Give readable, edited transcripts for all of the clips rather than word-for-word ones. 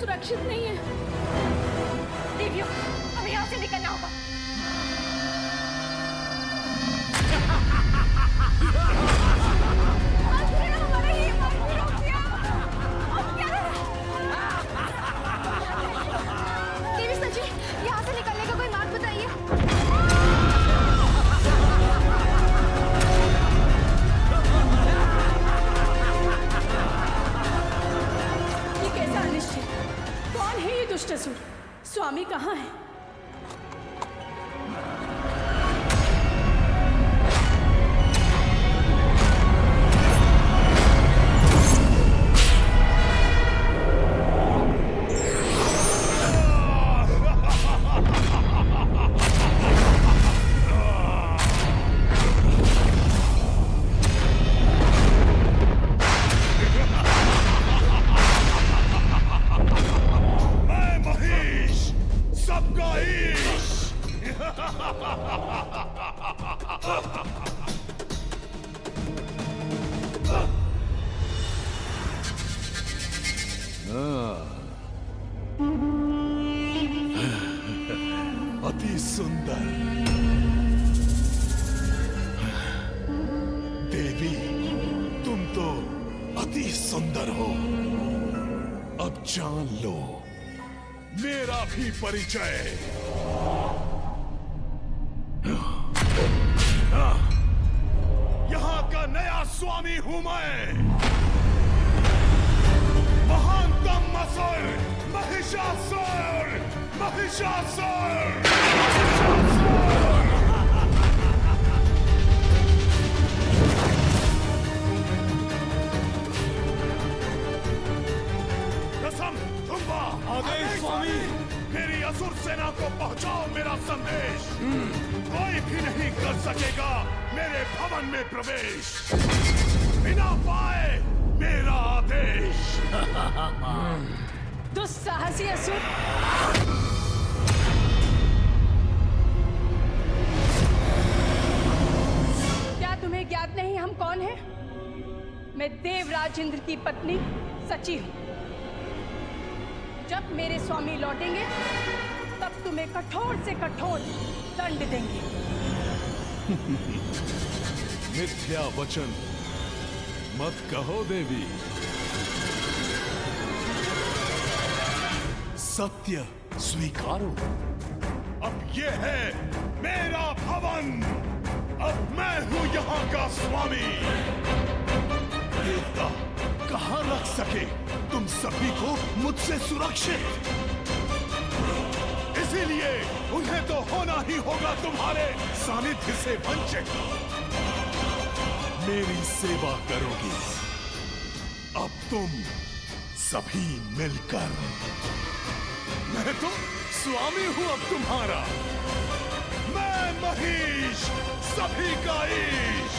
सुरक्षित नहीं है। देवियों, हमें यहाँ से निकलना होगा। देवी सची, यहाँ से निकलने का कोई मार्ग बताइए। ये कैसा अनिश्चित? कौन है ये दुष्ट असुर? स्वामी कहाँ है? अति सुंदर देवी, तुम तो अति सुंदर हो। अब जान लो मेरा भी परिचय। यहाँ का नया स्वामी हूं मैं, महानतम असुर महिषासुर। महिषासुर! कसम तुम्बा, आदेश स्वामी। मेरी असुर सेना को पहुंचाओ मेरा संदेश। कोई भी नहीं कर सकेगा मेरे भवन में प्रवेश बिना पाए मेरा आदेश। दुस्साहसी असुर! क्या तुम्हें ज्ञात नहीं हम कौन हैं? मैं देवराज इंद्र की पत्नी सची हूं। जब मेरे स्वामी लौटेंगे तब तुम्हें कठोर से कठोर दंड देंगे। मिथ्या वचन मत कहो देवी। सत्य स्वीकारो। अब ये है मेरा भवन। अब मैं हूं यहाँ का स्वामी। देवता कहाँ रख सके तुम सभी को मुझसे सुरक्षित। इसीलिए उन्हें तो होना ही होगा तुम्हारे सानिध्य से वंचित। मेरी सेवा करोगी अब तुम सभी मिलकर। मैं तो स्वामी हूं अब तुम्हारा। मैं महिष, सभी का ईश।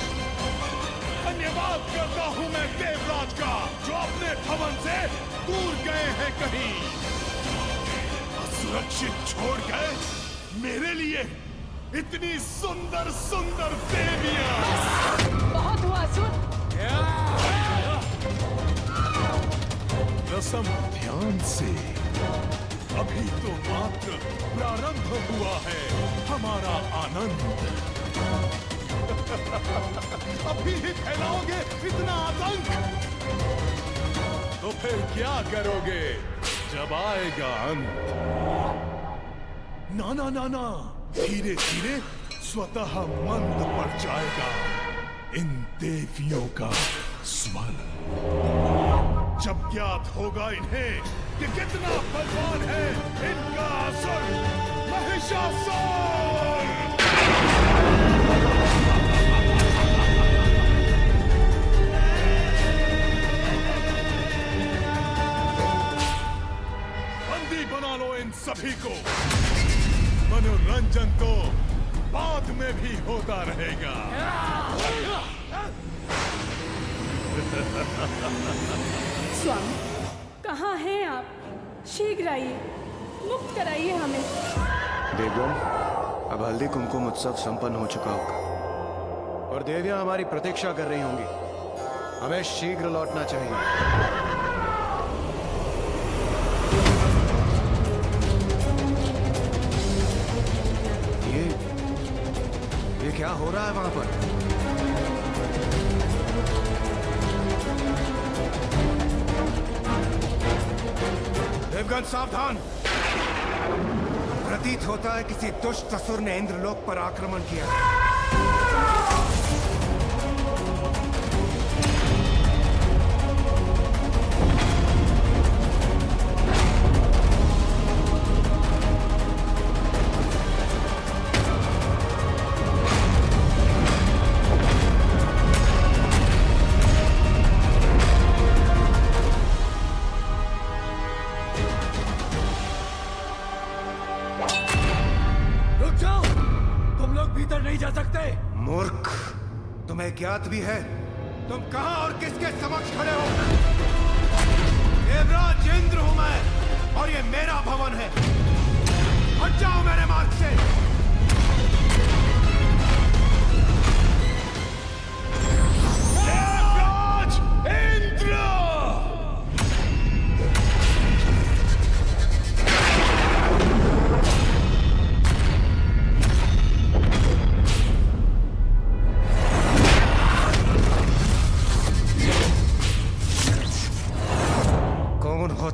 धन्यवाद करता हूं मैं देवराज का, जो अपने भवन से दूर गए हैं कहीं। असुरक्षित छोड़ गए मेरे लिए इतनी सुंदर सुंदर देवियां। बहुत हुआ असुर। रसम ध्यान से। अभी तो मात्र प्रारंभ हुआ है हमारा आनंद। अभी ही फैलाओगे इतना आतंक तो फिर क्या करोगे जब आएगा अंत? ना ना ना ना, धीरे धीरे स्वतः मंद पड़ जाएगा इन देवियों का स्वर। जब ज्ञात होगा इन्हें कि कितना बलवान है इनका असुर महिषासुर। बंदी बना लो इन सभी को। मनोरंजन तो बाद में भी होता रहेगा। स्वामी, कहाँ हैं आप? शीघ्र आइए, मुक्त कराइए हमें। देवियों, अब हल्दी कुमकुम उत्सव संपन्न हो चुका होगा और देवियां हमारी प्रतीक्षा कर रही होंगी। हमें शीघ्र लौटना चाहिए। क्या हो रहा है वहां पर? देवगन सावधान! प्रतीत होता है किसी दुष्ट असुर ने इंद्रलोक पर आक्रमण किया। मूर्ख, तुम्हें ज्ञात भी है तुम कहां और किसके समक्ष खड़े हो? देवराज इंद्र हूं मैं और ये मेरा भवन है। हट जाओ मेरे मार्ग से। देवराज इंद्र!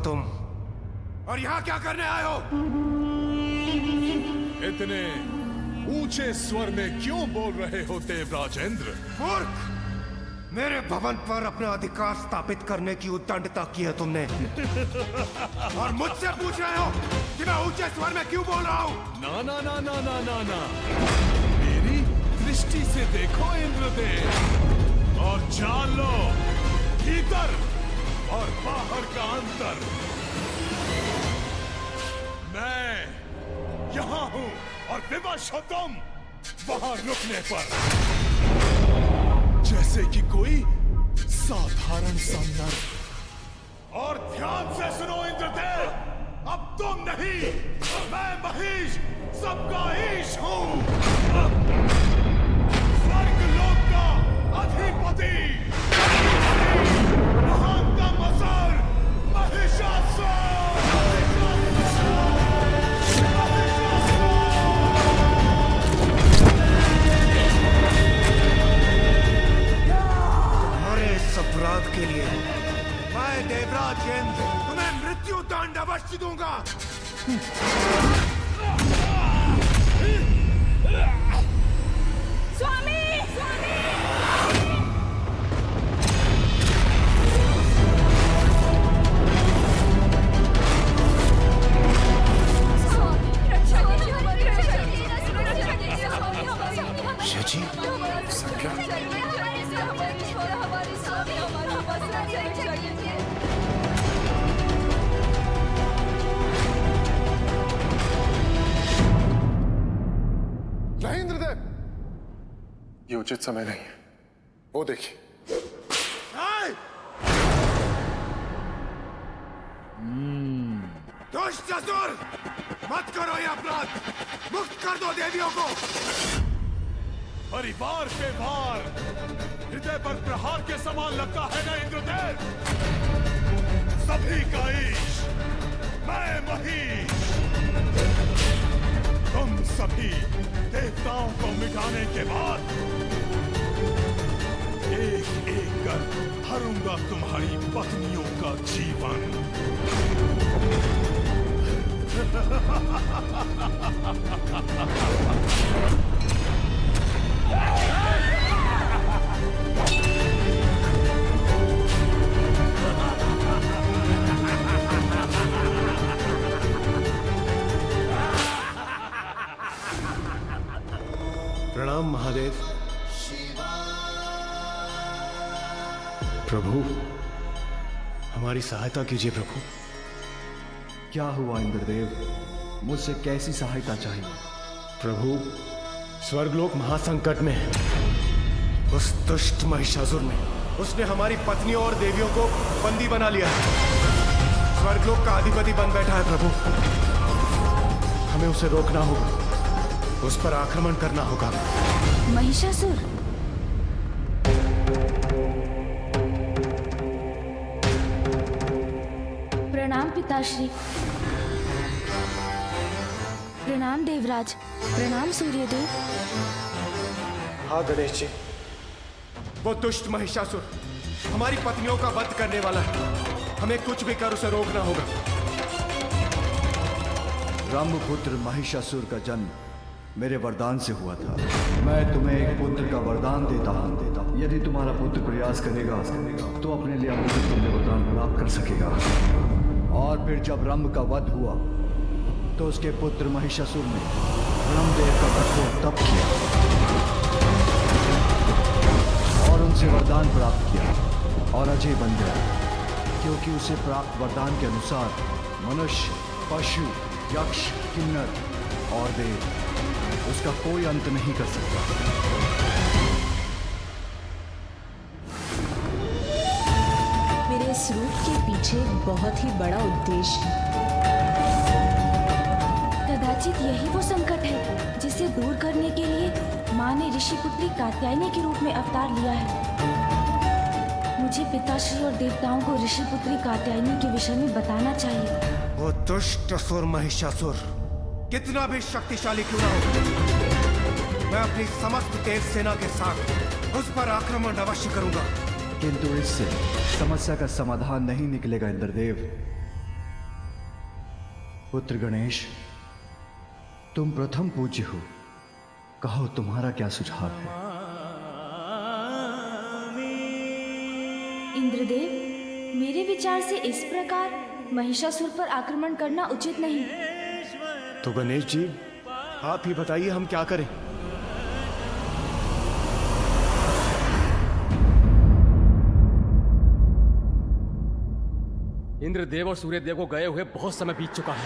तुम और यहाँ क्या करने आए हो? इतने ऊंचे स्वर में क्यों बोल रहे हो देवराज इंद्र? मूर्ख! मेरे भवन पर अपना अधिकार स्थापित करने की उद्दंडता की है तुमने। और मुझसे पूछ रहे हो कि मैं ऊंचे स्वर में क्यों बोल रहा हूँ? ना ना ना ना ना ना ना, मेरी दृष्टि से देखो इंद्रदेव और जान लो भीतर और बाहर का अंतर। मैं यहां हूं और विवश हो तुम वहां रुकने पर, जैसे कि कोई साधारण सा नर। और ध्यान से सुनो इंद्रदेव, अब तुम नहीं, मैं महिष सबका ईश हूं, स्वर्गलोक का अधिपति, महानतम असुर महिषासुर। अपराध के लिए मैं देवराज इंद्र तुम्हें मृत्यु दंड अवश्य दूंगा। स्वामी! शची, नहीं इंद्रदेव, ये उचित समय नहीं है। वो देखिए। दुष्ट असुर, मत करो ये अपराध, मुक्त कर दो देवियों को। परिवार पे भार हृदय पर प्रहार के समान लगता है ना इंद्रदेव? सभी का ईश मैं महिष, तुम सभी देवताओं को मिटाने के बाद एक एक कर हरूंगा तुम्हारी पत्नियों का जीवन। प्रणाम महादेव। प्रभु, हमारी सहायता कीजिए प्रभु। क्या हुआ इंद्रदेव? मुझसे कैसी सहायता चाहिए? प्रभु, स्वर्गलोक महासंकट में है। उस दुष्ट महिषासुर ने उसने हमारी पत्नियों और देवियों को बंदी बना लिया है। स्वर्गलोक का अधिपति बन बैठा है प्रभु। हमें उसे रोकना होगा, उस पर आक्रमण करना होगा। महिषासुर? प्रणाम पिताश्री। प्रणाम देवराज। प्रणाम सूर्यदेव। हाँ गणेश जी, वो दुष्ट महिषासुर हमारी पत्नियों का वध करने वाला है। हमें कुछ भी कर उसे रोकना होगा। ब्रह्मपुत्र महिषासुर का जन्म मेरे वरदान से हुआ था। मैं तुम्हें एक पुत्र का वरदान देता हूँ। यदि तुम्हारा पुत्र प्रयास करेगा तो अपने लिए अमृत तुल्य वरदान प्राप्त कर सकेगा। और फिर जब रंभ का वध हुआ तो उसके पुत्र महिषासुर ने ब्रह्मदेव का कठोर तप किया और उनसे वरदान प्राप्त किया और अजय बन गया, क्योंकि उसे प्राप्त वरदान के अनुसार मनुष्य, पशु, यक्ष, किन्नर और देव उसका कोई अंत नहीं कर सकता। मेरे इस रूप के पीछे एक बहुत ही बड़ा उद्देश्य है। कदाचित यही वो संकट है जिसे दूर करने के लिए माँ ने ऋषिपुत्री कात्यायनी के रूप में अवतार लिया है। मुझे पिताश्री और देवताओं को ऋषिपुत्री कात्यायनी के विषय में बताना चाहिए। वो दुष्ट असुर महिषासुर कितना भी शक्तिशाली क्यों ना हो, मैं अपनी समस्त देव सेना के साथ उस पर आक्रमण अवश्य करूंगा। किंतु इससे समस्या का समाधान नहीं निकलेगा इंद्रदेव। पुत्र गणेश, तुम प्रथम पूज्य हो, कहो तुम्हारा क्या सुझाव है? इंद्रदेव, मेरे विचार से इस प्रकार महिषासुर पर आक्रमण करना उचित नहीं। तो गणेश जी, आप ही बताइए हम क्या करें? इंद्रदेव और सूर्यदेव को गए हुए बहुत समय बीत चुका है।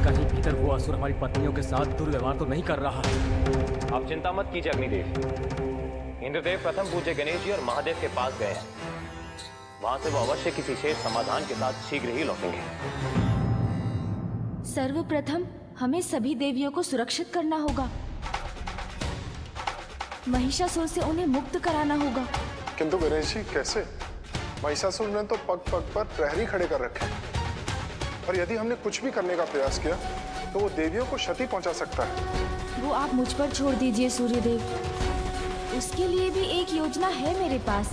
कहीं भीतर वो असुर हमारी पत्नियों के साथ दुर्व्यवहार तो नहीं कर रहा है। आप चिंता मत कीजिए अग्निदेव। इंद्रदेव प्रथम पूज्य गणेश जी और महादेव के पास गए हैं। वहां से वो अवश्य किसी शेष समाधान के साथ शीघ्र ही लौटेंगे। सर्वप्रथम हमें सभी देवियों को सुरक्षित करना होगा। महिषासुर से उन्हें मुक्त कराना होगा। किंतु गणेश जी कैसे? महिषासुर ने तो पग पग पर प्रहरी खड़े कर रखे हैं, और यदि हमने कुछ भी करने का प्रयास किया तो वो देवियों को क्षति पहुंचा सकता है। वो आप मुझ पर छोड़ दीजिए सूर्यदेव। उसके लिए भी एक योजना है मेरे पास।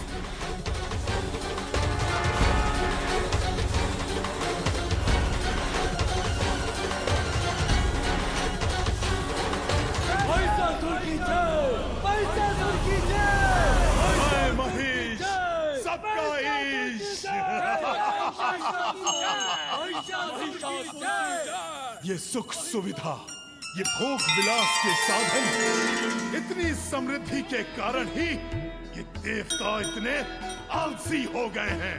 ये सुख सुविधा, ये भोग विलास के साधन, इतनी समृद्धि के कारण ही ये देवता इतने आलसी हो गए हैं।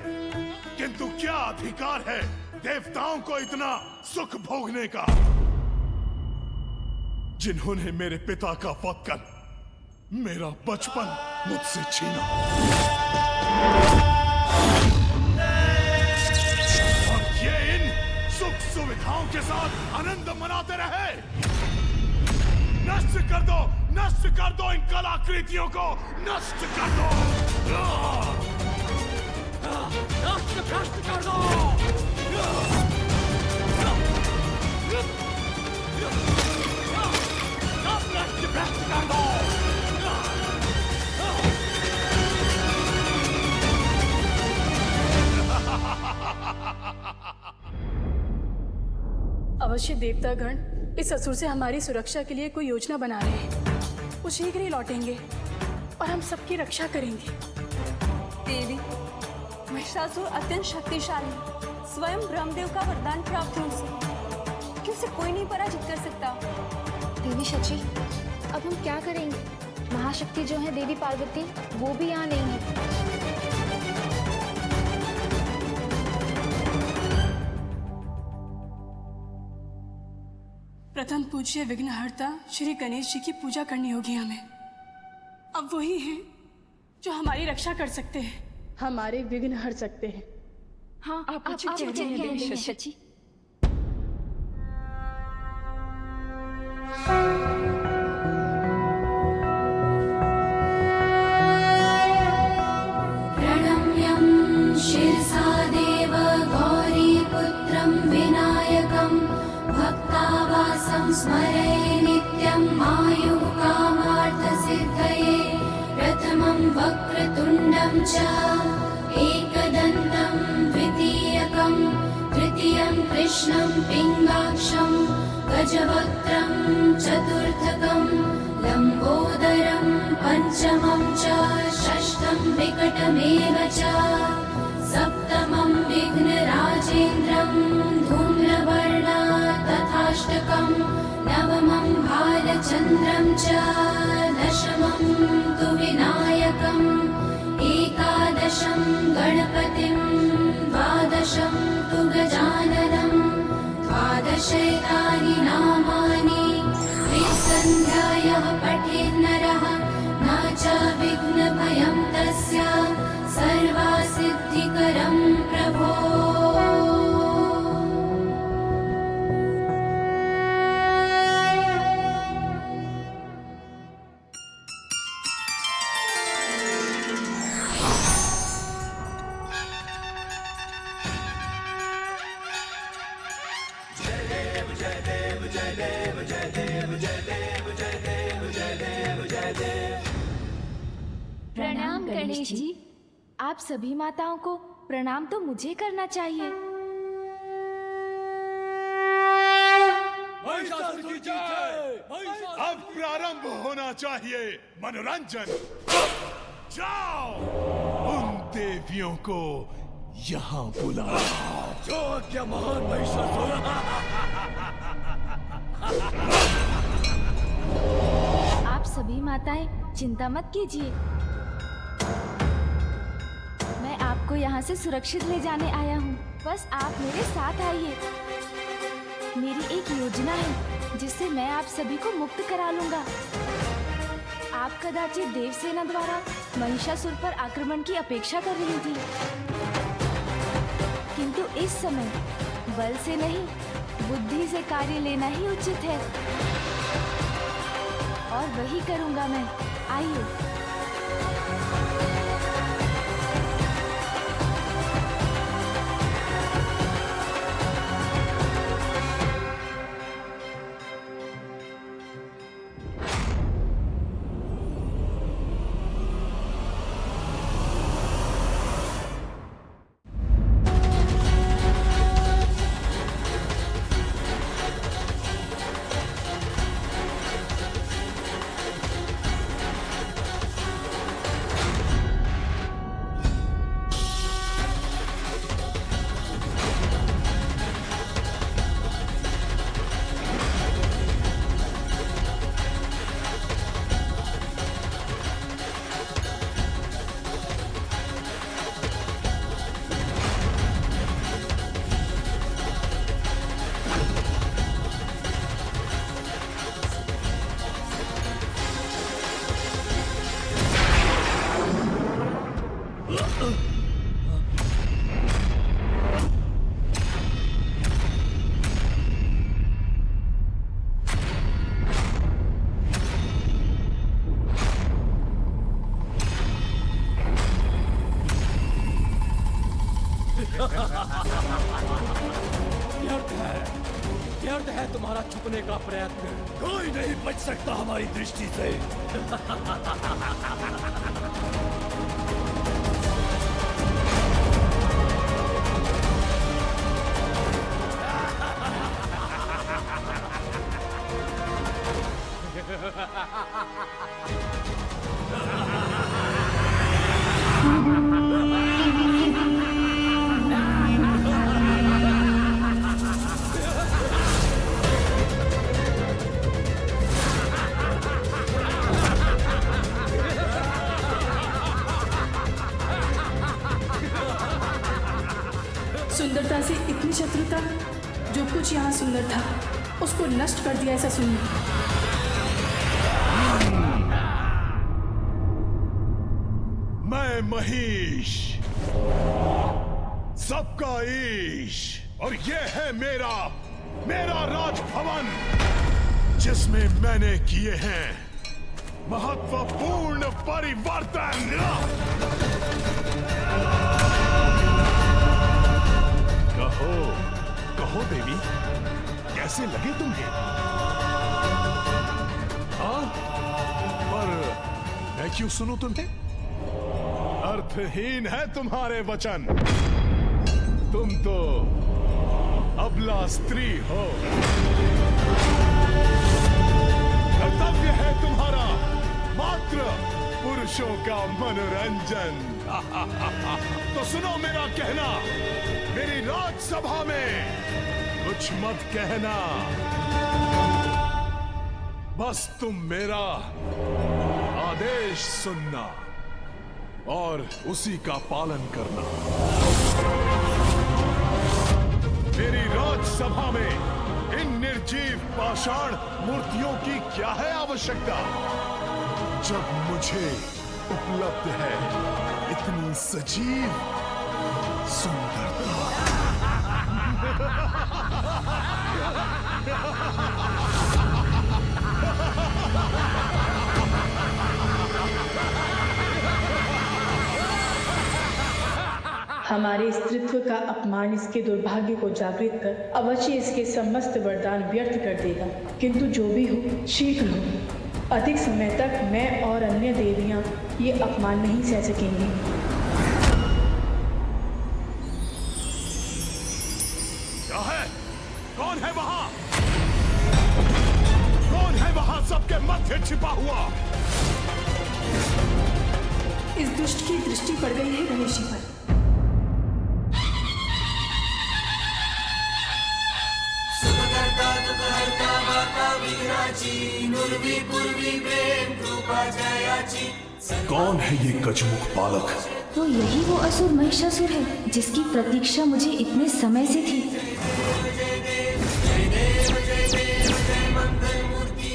किंतु क्या अधिकार है देवताओं को इतना सुख भोगने का, जिन्होंने मेरे पिता का वध कर मेरा बचपन मुझसे छीना और ये इन सुख सुविधाओं के साथ आनंद मनाते रहे। नष्ट कर दो, नष्ट कर दो इन कलाकृतियों को, नष्ट कर दो, नष्ट कर दो। नष्ट कर दो। अवश्य देवतागण इस असुर से हमारी सुरक्षा के लिए कोई योजना बना रहे हैं। वो शीघ्र ही लौटेंगे और हम सबकी रक्षा करेंगे। देवी, महिषासुर अत्यंत शक्तिशाली, स्वयं ब्रह्मदेव का वरदान प्राप्त है उसे, कि उसे कोई नहीं पराजित कर सकता। देवी शची, अब हम क्या करेंगे? महाशक्ति जो है देवी पार्वती, वो भी यहाँ नहीं है। प्रथम पूज्य विघ्नहर्ता श्री गणेश जी की पूजा करनी होगी हमें। अब वही हैं जो हमारी रक्षा कर सकते हैं, हमारे विघ्न हर सकते हैं। हाँ, आप उचित कह रहे हैं देवी शची। प्रणम्यं शिरसा देव गौरीपुत्रं विनायकं भक्तावासं स्मरे नित्यं आयुः कामार्थसिद्धये वक्रतुण्डं च एकदन्तं द्वितीयकं तृतीयं कृष्णं पिङ्गाक्षं गजवक्त्रं चतुर्थकं लम्बोदरं पञ्चमं च षष्ठं विकटमेव च सप्तमं विघ्नराजेन्द्रं धूम्रवर्णा तथाष्टकं नवमं भालचन्द्रं च दशमं तु विनायकम् एकादशं गणपतिं द्वादशं तु गजाननं द्वादशैतानि नामानि त्रिसन्ध्यायः पठेन्नरः न च विघ्नभयं तस्य सर्वासिद्धिकरं प्रभो। प्रणाम गणेश जी। आप सभी माताओं को प्रणाम तो मुझे करना चाहिए। अब प्रारंभ होना चाहिए मनोरंजन। जाओ उन देवियों को यहाँ बुलाओ। जो क्या महान महिषासुर। आप सभी माताएं चिंता मत कीजिए, मैं आपको यहाँ से सुरक्षित ले जाने आया हूँ। बस आप मेरे साथ आइए। मेरी एक योजना है जिससे मैं आप सभी को मुक्त करा लूंगा। आप कदाचित देवसेना द्वारा महिषासुर पर आक्रमण की अपेक्षा कर रही थी, किंतु इस समय बल से नहीं बुद्धि से कार्य लेना ही उचित है, और वही करूंगा मैं। आइए। व्यर्थ है तुम्हारा छुपने का प्रयत्न। कोई नहीं बच सकता हमारी दृष्टि से। सुंदरता से इतनी शत्रुता, जो कुछ यहाँ सुंदर था उसको नष्ट कर दिया, ऐसा सुनिए। मैं महेश, सबका ईश, और ये है मेरा राजभवन, जिसमें मैंने किए हैं महत्वपूर्ण परिवर्तन। कहो देवी, कैसे लगे तुम्हें? हाँ, पर मैं क्यों सुनूं तुम्हें? अर्थहीन है तुम्हारे वचन। तुम तो अबला स्त्री हो। कर्तव्य है तुम्हारा मात्र पुरुषों का मनोरंजन। तो सुनो मेरा कहना, मेरी राजसभा में कुछ मत कहना। बस तुम मेरा आदेश सुनना और उसी का पालन करना। मेरी राजसभा में इन निर्जीव पाषाण मूर्तियों की क्या है आवश्यकता, जब मुझे उपलब्ध है इतनी सजीव सुंदरता। हमारे स्त्रीत्व का अपमान इसके दुर्भाग्य को जागृत कर अवश्य इसके समस्त वरदान व्यर्थ कर देगा। किंतु जो भी हो शीघ्र हो। अधिक समय तक मैं और अन्य देवियां ये अपमान नहीं सह सकेंगी। क्या है? कौन है वहां? कौन है वहां सबके मध्य छिपा हुआ? इस दुष्ट की दृष्टि पड़ गई है गणेश जी पर। कौन है ये गजमुख बालक? तो यही वो असुर महिषासुर है जिसकी प्रतीक्षा मुझे इतने समय से थी।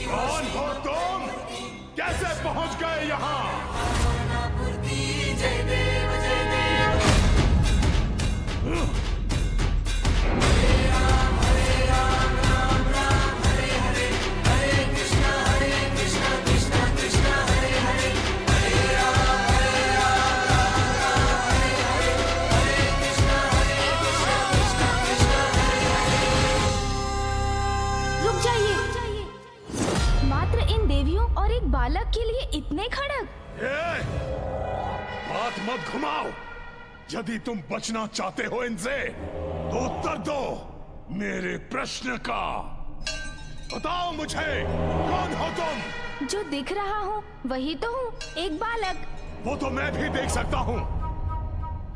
कौन हो तुम? कैसे पहुंच गए यहाँ? बालक के लिए इतने खड़ग? बात मत घुमाओ। यदि तुम बचना चाहते हो इनसे तो उत्तर दो मेरे प्रश्न का। बताओ मुझे, कौन हो तुम? जो दिख रहा हूँ वही तो हूँ, एक बालक। वो तो मैं भी देख सकता हूँ,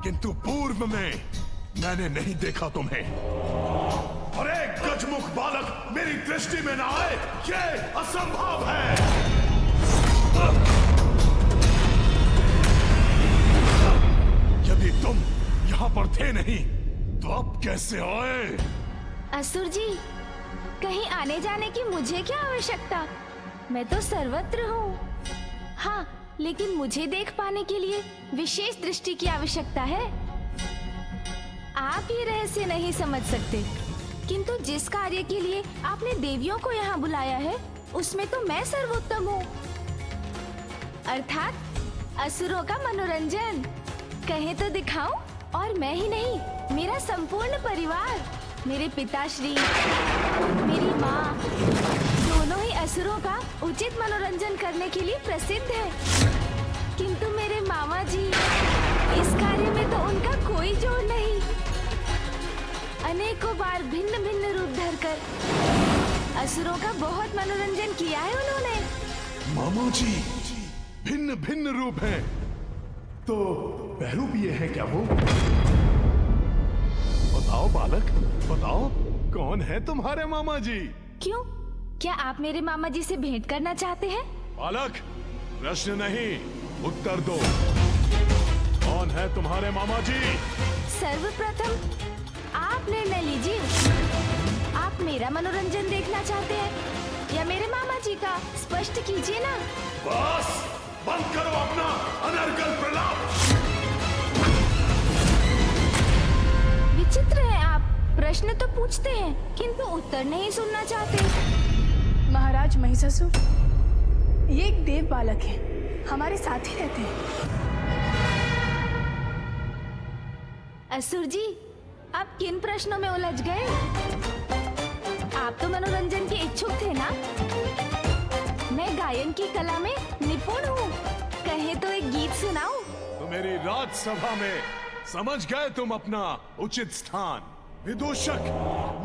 किंतु पूर्व में मैंने नहीं देखा तुम्हें। और एक गजमुख बालक मेरी दृष्टि में ना आए, ये असंभव है। यदि तुम यहाँ पर थे नहीं तो अब कैसे आए? असुर जी, कहीं आने जाने की मुझे क्या आवश्यकता? मैं तो सर्वत्र हूँ। हाँ, लेकिन मुझे देख पाने के लिए विशेष दृष्टि की आवश्यकता है। आप ये रहस्य नहीं समझ सकते, किंतु जिस कार्य के लिए आपने देवियों को यहाँ बुलाया है उसमें तो मैं सर्वोत्तम हूँ, अर्थात असुरों का मनोरंजन। कहे तो दिखाऊं? और मैं ही नहीं, मेरा संपूर्ण परिवार, मेरे पिताश्री, मेरी माँ, दोनों ही असुरों का उचित मनोरंजन करने के लिए प्रसिद्ध है। किंतु मेरे मामा जी, इस कार्य में तो उनका कोई जोड़ नहीं। अनेकों बार भिन्न भिन्न रूप धरकर असुरों का बहुत मनोरंजन किया है उन्होंने। मामा जी भिन्न भिन्न रूप हैं, तो बहरूप ये है क्या वो? बताओ बालक, बताओ कौन है तुम्हारे मामा जी? क्यों, क्या आप मेरे मामा जी से भेंट करना चाहते हैं? बालक, प्रश्न नहीं, उत्तर दो। कौन है तुम्हारे मामा जी? सर्वप्रथम आप निर्णय लीजिए। आप मेरा मनोरंजन देखना चाहते हैं या मेरे मामा जी का? स्पष्ट कीजिए ना। बस बंद करो अपना अनर्गल प्रलाप। विचित्र है आप, प्रश्न तो पूछते हैं किंतु उत्तर नहीं सुनना चाहते। महाराज महिषासुर, ये एक देव बालक है, हमारे साथ ही रहते हैं। असुर जी, आप किन प्रश्नों में उलझ गए? आप तो मनोरंजन के इच्छुक थे ना? मैं गायन की कला में निपुण हूँ, कहे तो एक गीत सुनाऊं? तो मेरी राजसभा में समझ गए तुम अपना उचित स्थान। विदूषक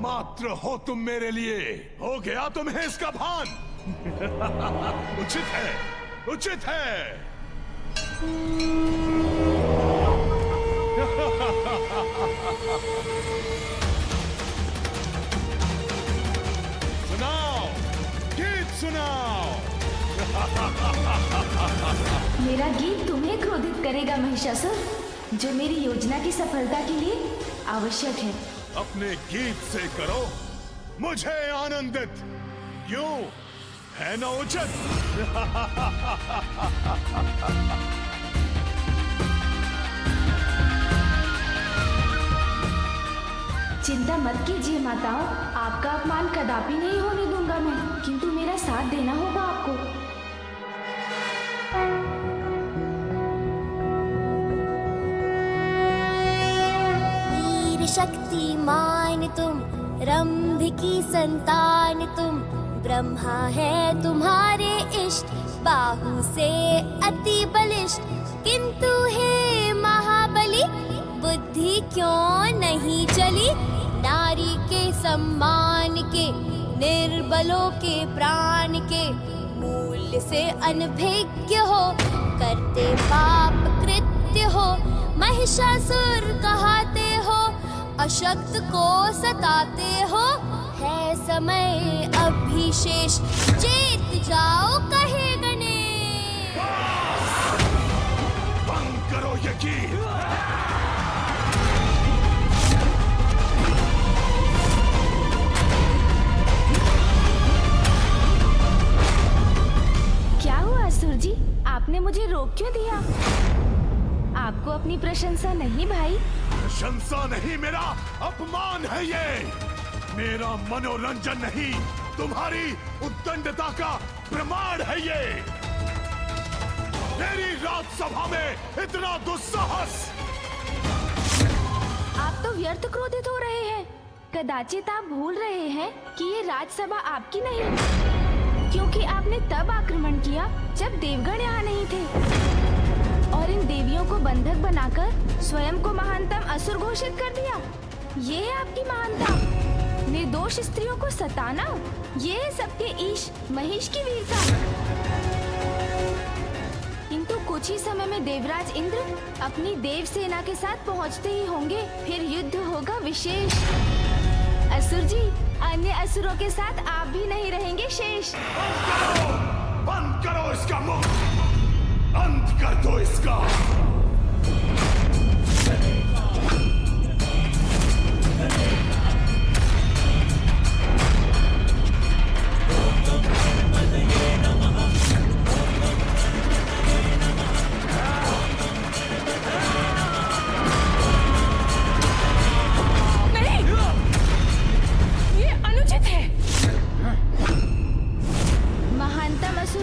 मात्र हो तुम मेरे लिए। हो गया तुम्हें इसका भान? उचित है, उचित है। सुनाओ, गीत सुनाओ। मेरा गीत तुम्हें क्रोधित करेगा महिषासुर, जो मेरी योजना की सफलता के लिए आवश्यक है। अपने गीत से करो मुझे आनंदित। क्यों, है न उचित? चिंता मत कीजिए माताओं, आपका अपमान कदापि नहीं होने दूंगा मैं, किंतु मेरा साथ देना होगा आपको। वीर शक्तिमान तुम, रंभ की संतान तुम, ब्रह्मा है तुम्हारे इष्ट, बाहु से अति बलिष्ठ। किंतु हे महाबली, बुद्धि क्यों नहीं चली? नारी के सम्मान के, निर्बलों के प्राण के, मूल्य से अनभिज्ञ हो, करते पाप कृत्य हो। महिषासुर कहते हो, अशक्त को सताते हो। है समय अभिशेष, चेत जाओ कहे गणेश। बंद करो ये गीत। क्या हुआ असुर जी, आपने मुझे रोक क्यों दिया? आपको अपनी प्रशंसा नहीं भाई? प्रशंसा नहीं, मेरा अपमान है ये। मेरा मनोरंजन नहीं, तुम्हारी उद्दंडता का प्रमाण है ये। मेरी राजसभा में इतना दुस्साहस। आप तो व्यर्थ क्रोधित हो रहे हैं। कदाचित आप भूल रहे हैं कि ये राजसभा आपकी नहीं, क्योंकि आपने तब आक्रमण किया जब देवगण यहाँ नहीं थे, और इन देवियों को बंधक बनाकर स्वयं को महानतम असुर घोषित कर दिया। ये है आपकी महानता। निर्दोष स्त्रियों को सताना, ये है सबके ईश महिष की वीरता। किंतु कुछ ही समय में देवराज इंद्र अपनी देव सेना के साथ पहुंचते ही होंगे। फिर युद्ध होगा विशेष। असुर जी, अन्य असुरों के साथ आप भी नहीं रहेंगे शेष। बंद करो इसका मुख, अंत कर दो इसका।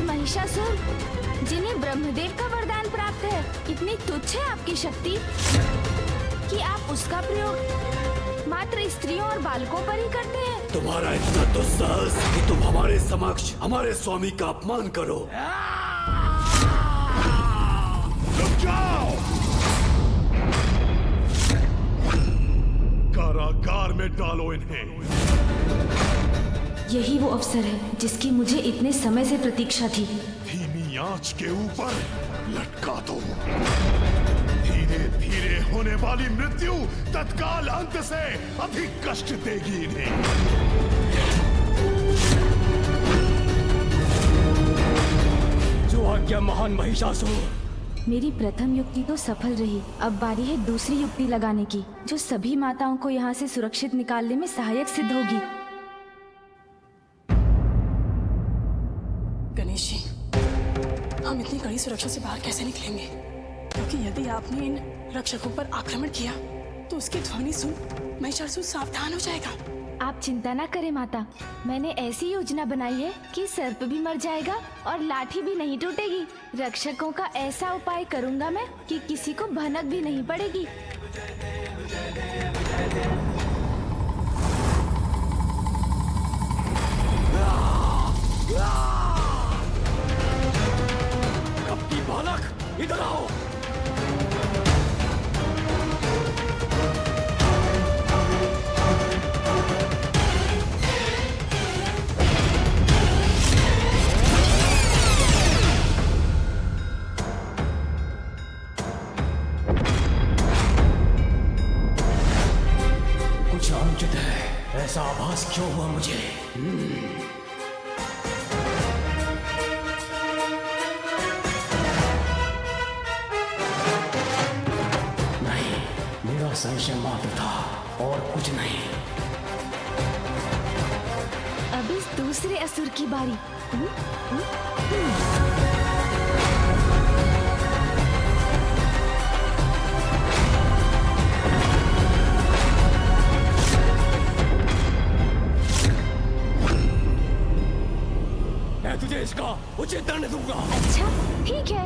महिषासुर, जिन्हें ब्रह्मदेव का वरदान प्राप्त है, इतनी तुच्छ है आपकी शक्ति कि आप उसका प्रयोग मात्र स्त्रियों और बालकों पर ही करते हैं। तुम्हारा इतना दुस्साहस कि तुम हमारे समक्ष हमारे स्वामी का अपमान करो। रुक जाओ, कारागार में डालो इन्हें। यही वो अवसर है जिसकी मुझे इतने समय से प्रतीक्षा थी। धीमी आंच के ऊपर लटका दो। धीरे धीरे होने वाली मृत्यु तत्काल अंत से अधिक कष्ट देगी इन्हें। जो आज्ञा महान महिषासुर। मेरी प्रथम युक्ति तो सफल रही, अब बारी है दूसरी युक्ति लगाने की, जो सभी माताओं को यहाँ से सुरक्षित निकालने में सहायक सिद्ध होगी। गणेश जी, हम इतनी कड़ी सुरक्षा से बाहर कैसे निकलेंगे? क्योंकि यदि आपने इन रक्षकों पर आक्रमण किया तो उसकी ध्वनि सुन महिषासुर सावधान हो जाएगा। आप चिंता ना करें माता, मैंने ऐसी योजना बनाई है कि सर्प भी मर जाएगा और लाठी भी नहीं टूटेगी। रक्षकों का ऐसा उपाय करूंगा मैं कि किसी को भनक भी नहीं पड़ेगी। कपटी बालक, इधर आओ। ऐसा आभास क्यों हुआ मुझे? नहीं, मेरा संशय मात्र था और कुछ नहीं। अब इस दूसरे असुर की बारी। मैं तुझे इसका उचित दंड दूंगा। अच्छा, ठीक है।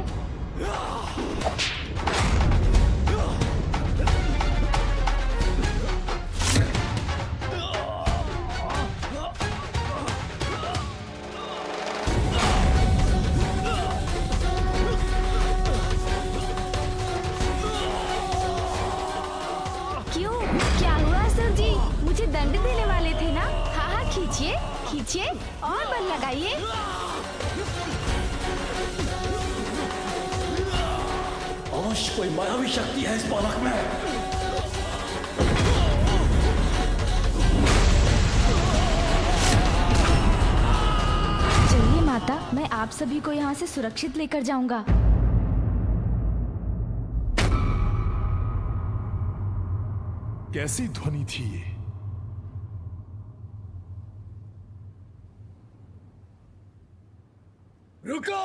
क्यों? क्या हुआ असुर जी? मुझे दंड देने वाले थे ना? हाँ हाँ, खींचिए खींचिए और बल लगाइए। अवश्य कोई मायावी शक्ति है इस बालक में। चलिए माता, मैं आप सभी को यहाँ से सुरक्षित लेकर जाऊंगा। कैसी ध्वनि थी ये? रुको!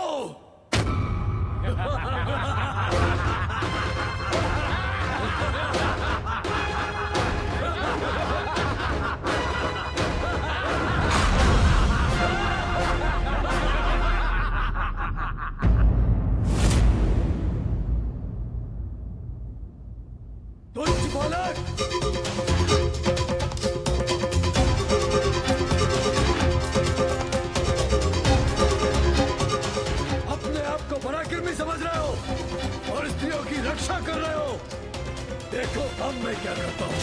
तुच्छ बालक! अपने आप को पराक्रमी समझ रहे हो और स्त्रियों की रक्षा कर रहे हो। देखो अब मैं क्या करता हूं।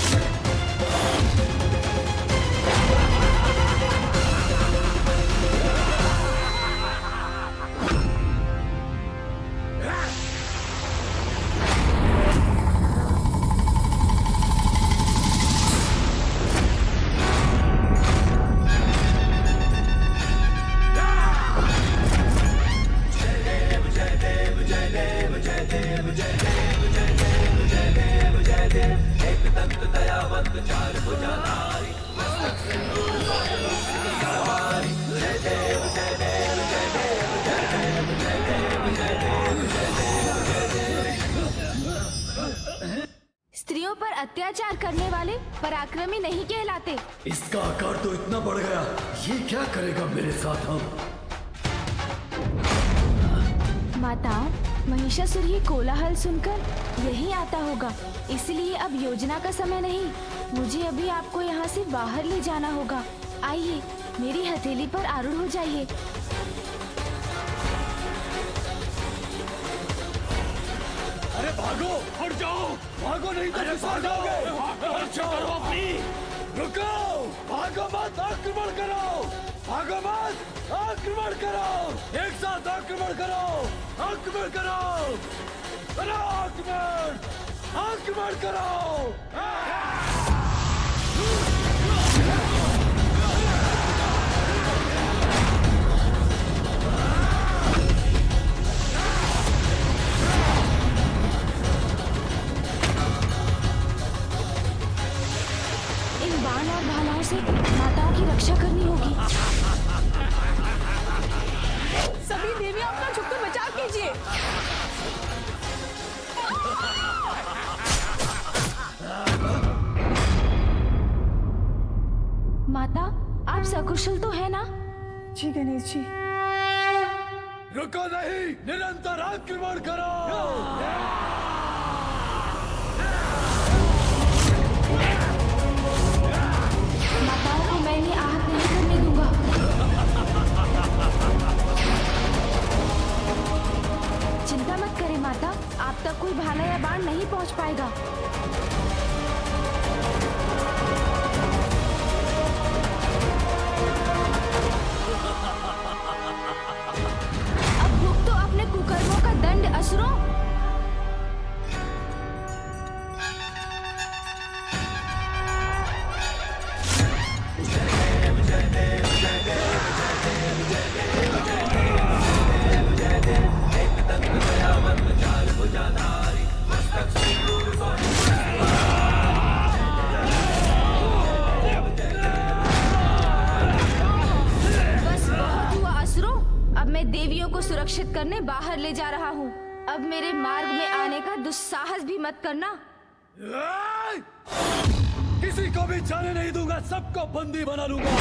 स्त्रियों पर अत्याचार करने वाले पराक्रमी नहीं कहलाते। इसका आकार तो इतना बढ़ गया, ये क्या करेगा मेरे साथ हम? माताओं, महिषासुर ये कोलाहल सुनकर यही आता होगा, इसलिए अब योजना का समय नहीं। मुझे अभी आपको यहाँ से बाहर ले जाना होगा। आइए, मेरी हथेली पर आरूढ़ हो जाइए। अरे भागो, हट जाओ, भागो नहीं तो फिसल जाओगे। हट जाओ अपनी। रुको, भागो मत, आक्रमण करो। भागो मत, आक्रमण करो। एक साथ आक्रमण करो, आक्रमण करो, करो आक्रमण, आक्रमण करो। इन बाण और भालाओं से माताओं की रक्षा करनी होगी। सभी देवियां अपना झुककर बचाव कीजिए। माता, आप सकुशल तो है ना? जी गणेश जी। रुको नहीं, निरंतर आक्रमण करो। माताओं को मैं इन्हें आहत नहीं करने दूंगा। चिंता मत करें माता, आप तक कोई भाला या बाण नहीं पहुंच पाएगा। अब भुगतो अपने कुकर्मों का दंड असुरों। सुरक्षित करने बाहर ले जा रहा हूँ। अब मेरे मार्ग में आने का दुस्साहस भी मत करना। किसी को भी जाने नहीं दूंगा, सबको बंदी बना लूंगा।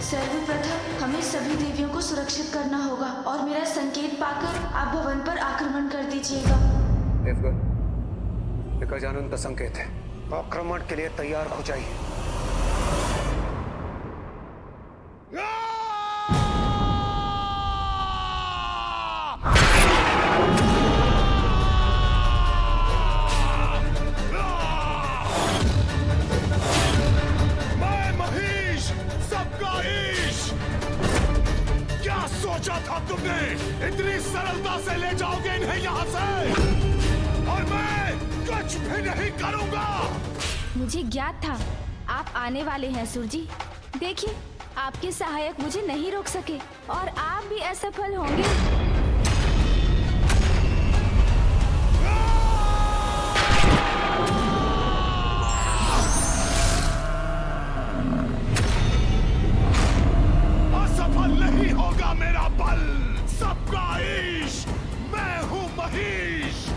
सर्वप्रथम हमें सभी देवियों को सुरक्षित करना होगा और मेरा संकेत पाकर आप भवन पर आक्रमण कर दीजिएगा। देवगन, ये गजानन का संकेत है। आक्रमण के लिए तैयार हो जाइए। सोचा था तुमने इतनी सरलता से ले जाओगे इन्हें यहाँ से, और मैं कुछ भी नहीं करूंगा। मुझे ज्ञात था आप आने वाले हैं सुरजी। देखिए, आपके सहायक मुझे नहीं रोक सके और आप भी असफल होंगे। असफल नहीं होगा मेरा बल। सबका ईश, मैं हूँ महीश।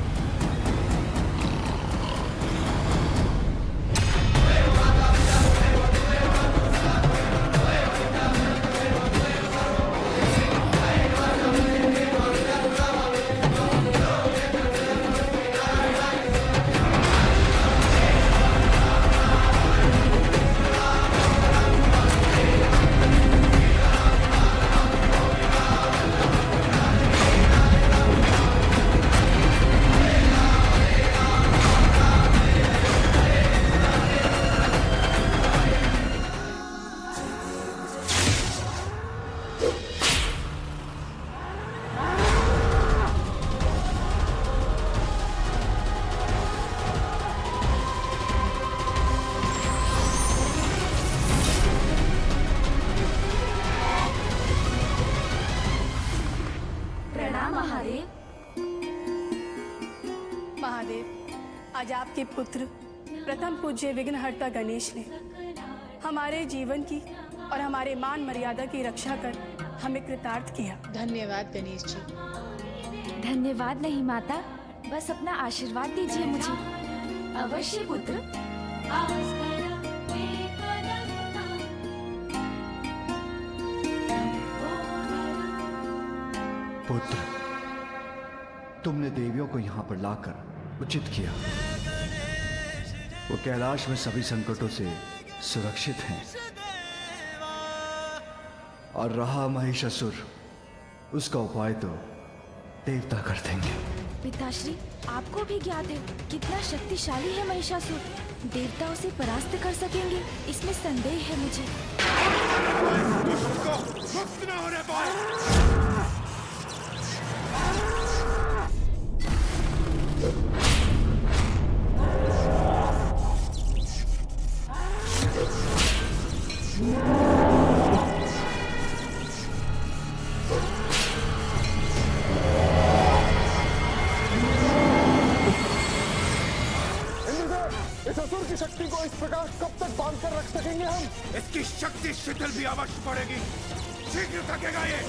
आज आपके पुत्र प्रथम पूज्य विघ्नहर्ता गणेश ने हमारे जीवन की और हमारे मान मर्यादा की रक्षा कर हमें कृतार्थ किया। धन्यवाद गणेश जी। धन्यवाद नहीं माता, बस अपना आशीर्वाद दीजिए मुझे। अवश्य पुत्र। पुत्र, तुमने देवियों को यहाँ पर लाकर उचित किया। वो कैलाश में सभी संकटों से सुरक्षित हैं। और रहा महिषासुर, उसका उपाय तो देवता कर देंगे। पिताश्री, आपको भी ज्ञात है कितना शक्तिशाली है महिषासुर। देवता उसे परास्त कर सकेंगे, इसमें संदेह है मुझे। मुक्त न होने पाए। इस असुर की शक्ति को इस प्रकार कब तक बांध कर रख सकेंगे हम? इसकी शक्ति शिथिल भी अवश्य पड़ेगी। शीघ्र थकेगा ये।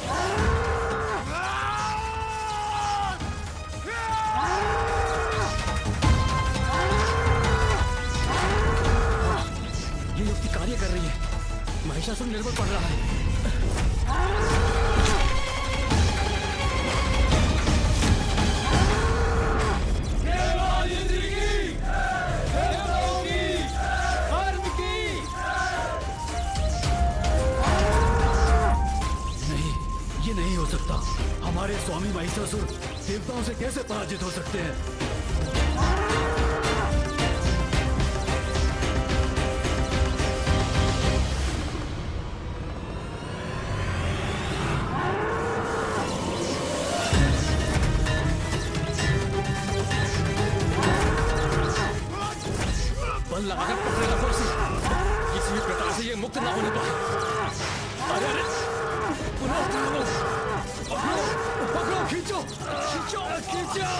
ये युक्ति कार्य कर रही है। महिषासुर निर्बल पड़ रहा है। नहीं हो सकता। हमारे स्वामी महिषासुर देवताओं से कैसे पराजित हो सकते हैं? खींचो खींचो खींचो।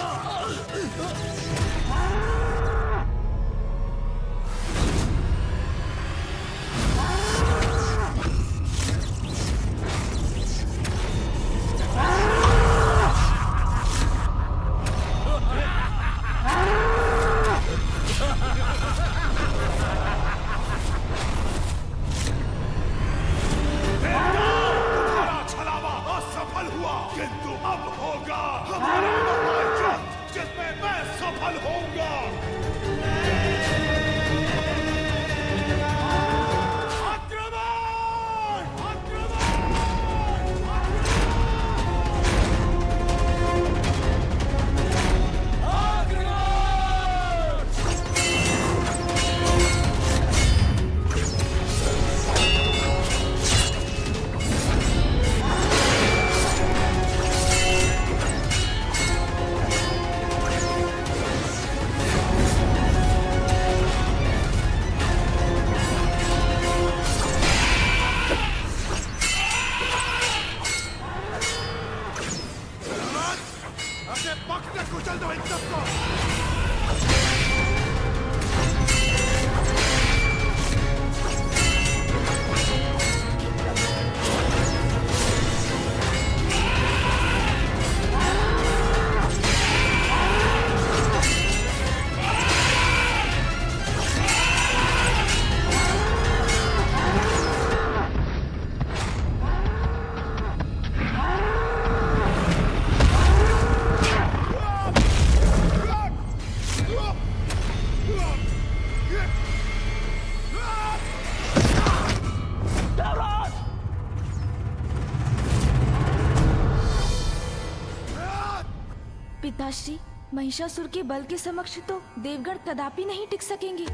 पिताश्री, महिषासुर के बल के समक्ष तो देवगण कदापि नहीं टिक सकेंगे,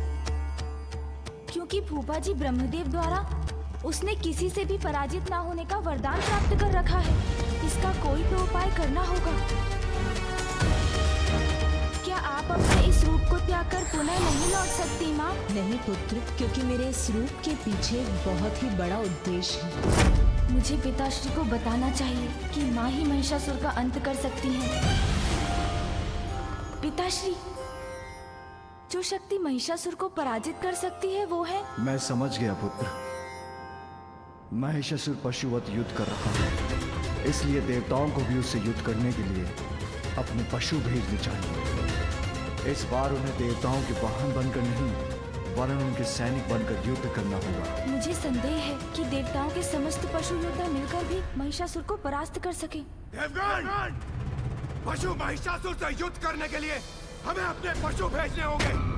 क्योंकि फूफा जी ब्रह्मदेव द्वारा उसने किसी से भी पराजित ना होने का वरदान प्राप्त कर रखा है। इसका कोई तो उपाय करना होगा। क्या आप अपने इस रूप को त्याग कर पुनः नहीं लौट सकती माँ? नहीं पुत्र, क्योंकि मेरे इस रूप के पीछे बहुत ही बड़ा उद्देश्य है। मुझे पिताश्री को बताना चाहिए कि माँ ही महिषासुर का अंत कर सकती हैं। पिताश्री, जो शक्ति महिषासुर को पराजित कर सकती है वो है। मैं समझ गया पुत्र। महिषासुर पशुवत युद्ध कर रहा है, इसलिए देवताओं को भी उससे युद्ध करने के लिए अपने पशु भेजने चाहिए। इस बार उन्हें देवताओं के वाहन बनकर नहीं, वरन उनके सैनिक बनकर युद्ध करना होगा। मुझे संदेह है कि देवताओं के समस्त पशु योद्धा मिलकर भी महिषासुर को परास्त कर सके। देवगण, पशु महिषासुर से युद्ध करने के लिए हमें अपने पशु भेजने होंगे।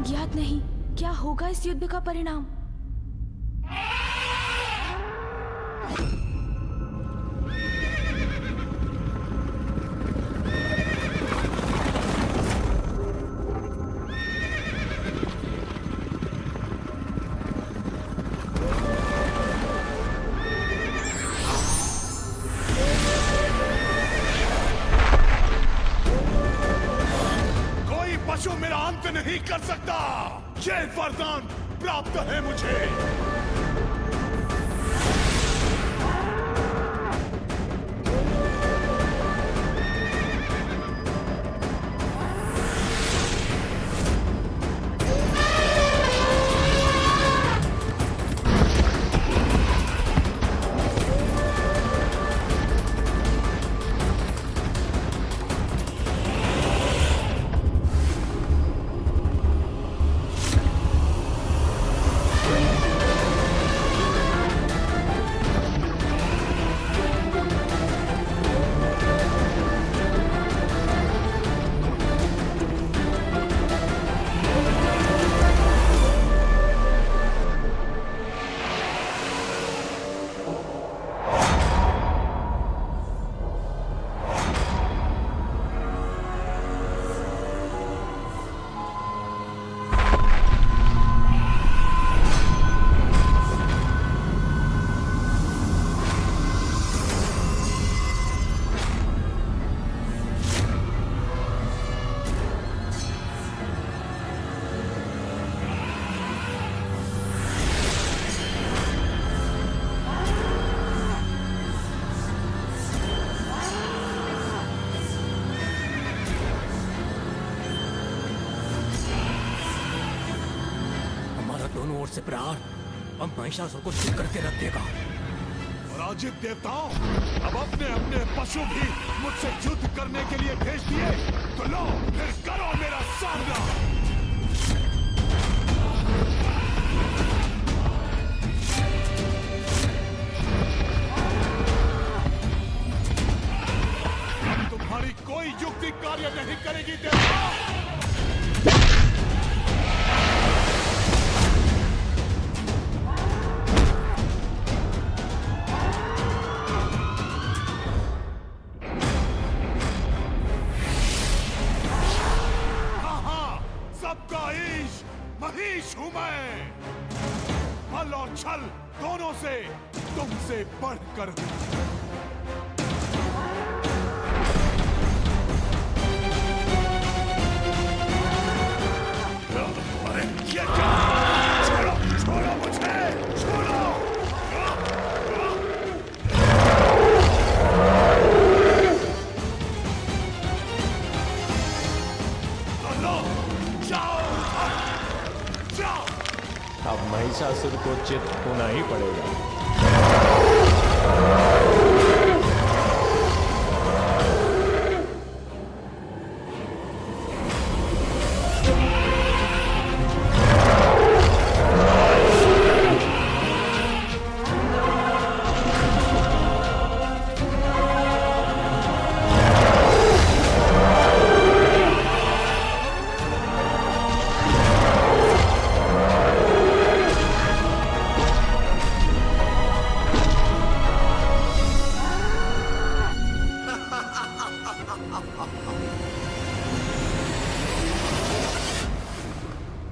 ज्ञात नहीं क्या होगा इस युद्ध का परिणाम। कोई पशु मेरा अंत नहीं कर सकता। ये वरदान प्राप्त है मुझे। ओर से प्रहार अब महिषासुर को चित करके रख देगा। पराजित देवताओं, अब अपने अपने पशु भी मुझसे युद्ध करने के लिए भेज दिए, तो लो फिर करो मेरा सामना। अब तुम्हारी कोई युक्ति कार्य नहीं करेगी देवता। महिष हूं मैं, बल और छल दोनों से तुमसे बढ़कर हूं। अरे ये क्या? छोड़ो, छोड़ो मुझे, छोड़ो। लो, जाओ। अब महिषासुर को चित होना ही पड़ेगा।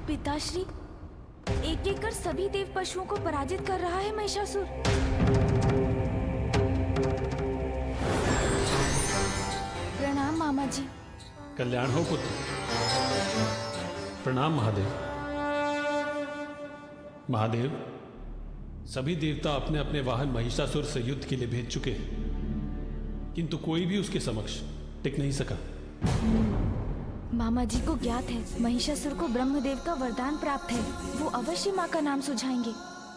पिताश्री, एक एक कर सभी देव पशुओं को पराजित कर रहा है महिषासुर। प्रणाम मामा जी। कल्याण हो पुत्र। प्रणाम महादेव। महादेव, सभी देवता अपने अपने वाहन महिषासुर से युद्ध के लिए भेज चुके हैं, किंतु कोई भी उसके समक्ष टिक नहीं सका। मामा जी को ज्ञात है महिषासुर को ब्रह्मदेव का वरदान प्राप्त है, वो अवश्य माँ का नाम सुझाएंगे।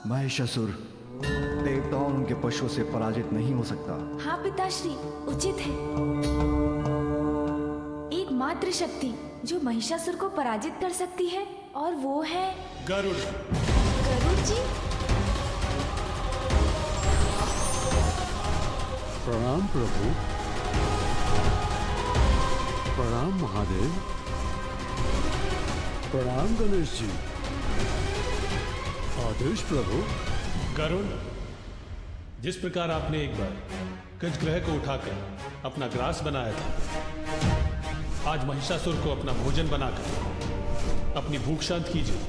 महिषासुर देवताओं उनके पशुओं से पराजित नहीं हो सकता। हाँ पिताश्री, उचित है। एक मात्र शक्ति जो महिषासुर को पराजित कर सकती है और वो है गरुड़। गरुड़ जी। प्रणाम प्रभु। प्रणाम महादेव। प्रणाम गणेश जी। आदेश प्रभु। गरुड़, जिस प्रकार आपने एक बार गजग्रह को उठाकर अपना ग्रास बनाया था, आज महिषासुर को अपना भोजन बनाकर अपनी भूख शांत कीजिए।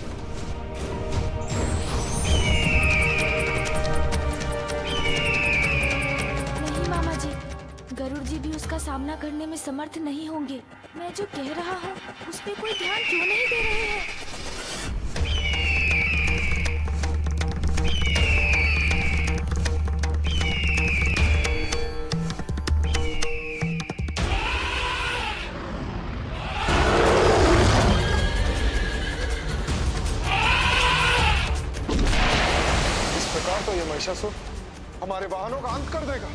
नहीं मामा जी, गरुड़ जी भी उसका सामना करने में समर्थ नहीं होंगे। मैं जो कह रहा हूँ उस पे कोई ध्यान क्यों नहीं दे रहे हैं? इस प्रकार तो ये महिषासुर हमारे वाहनों का अंत कर देगा।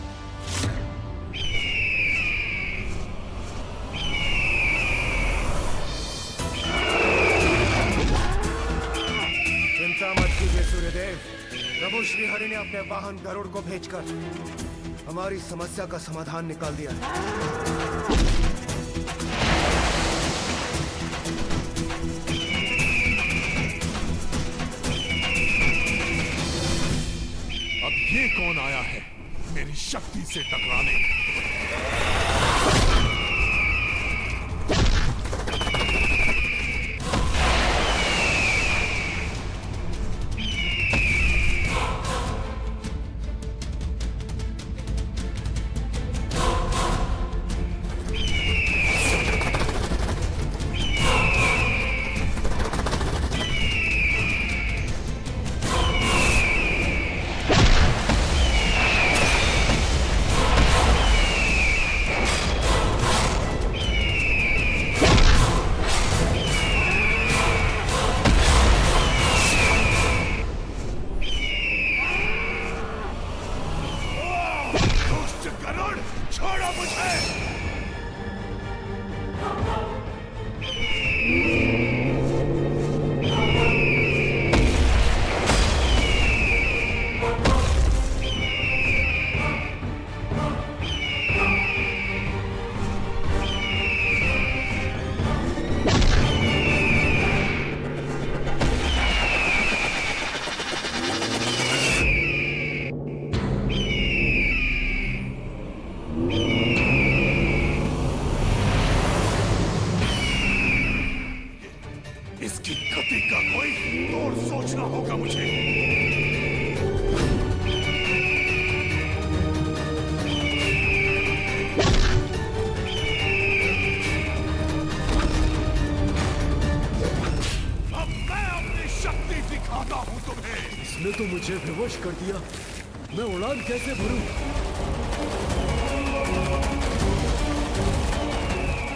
चिंता मत कीजिए सूर्यदेव। प्रभु श्री हरि ने अपने वाहन गरुड़ को भेजकर हमारी समस्या का समाधान निकाल दिया है। अब ये कौन आया है मेरी शक्ति से टकराने? और सोचना होगा मुझे। अब मैं अपनी शक्ति दिखाता हूं तुम्हें। इसने तो मुझे बेहोश कर दिया। मैं उड़ान कैसे भरूं?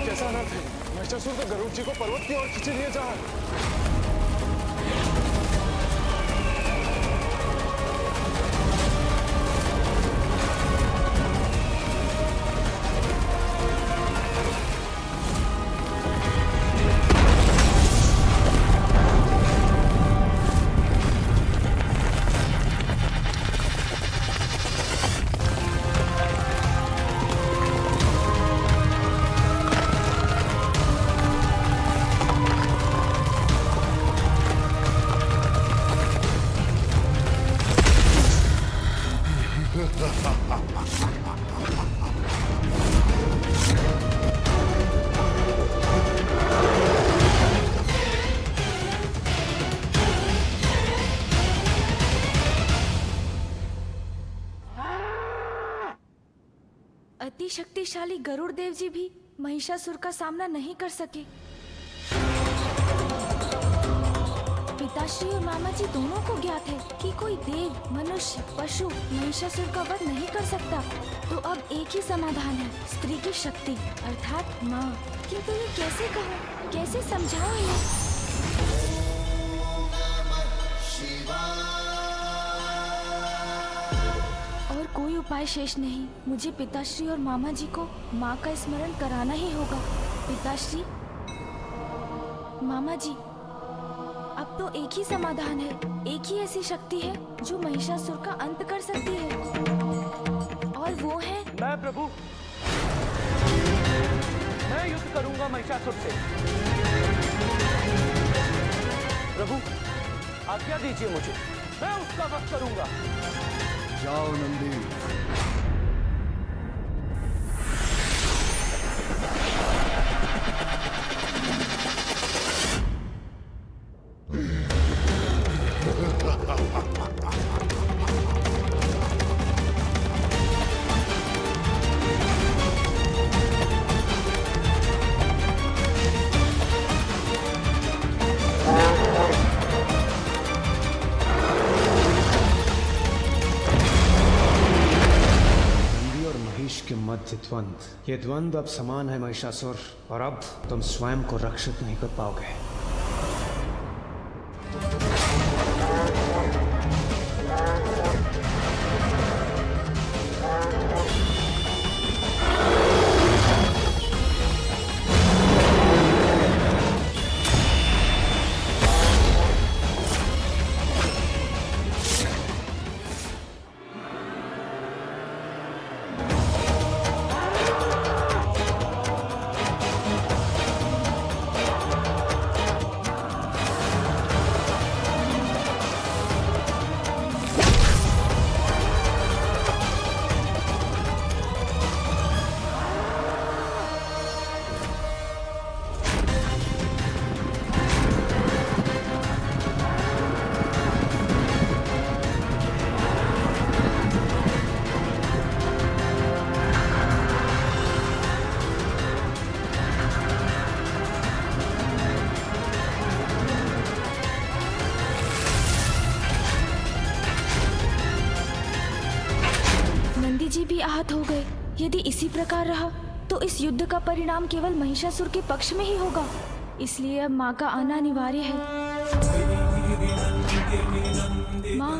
कैसा अनर्थ है? महिषासुर तो गरुड़ जी को पर्वत की ओर खींचे लिए जा रहा है। अति शक्तिशाली गरुड़ देव जी भी महिषासुर का सामना नहीं कर सके। पिताश्री और मामा जी दोनों को ज्ञात है कि कोई देव, मनुष्य, पशु महिषासुर का वध नहीं कर सकता। तो अब एक ही समाधान है, स्त्री की शक्ति अर्थात माँ। किंतु ये कैसे कहूँ, कैसे समझाऊं इन्हें? और कोई उपाय शेष नहीं। मुझे पिताश्री और मामा जी को माँ का स्मरण कराना ही होगा। पिताश्री, मामा जी, अब तो एक ही समाधान है, एक ही ऐसी शक्ति है जो महिषासुर का अंत कर सकती है, और वो है मैं प्रभु। मैं युद्ध करूंगा महिषासुर से। प्रभु, आज्ञा दीजिए मुझे, मैं उसका वध करूंगा। जाओ नंदी। के मध्य द्वंद। ये द्वंद अब समान है महिषासुर, और अब तुम स्वयं को रक्षित नहीं कर पाओगे। जी भी आहत हो गए। यदि इसी प्रकार रहा तो इस युद्ध का परिणाम केवल महिषासुर के पक्ष में ही होगा। इसलिए अब माँ का आना अनिवार्य है। माँ,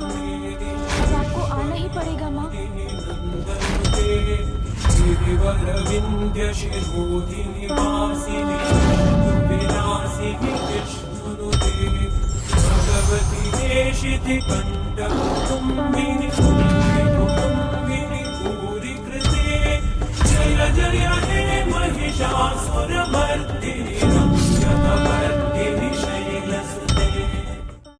अब आपको आना ही पड़ेगा माँ। जय जय हे महिषासुरमर्दिनी।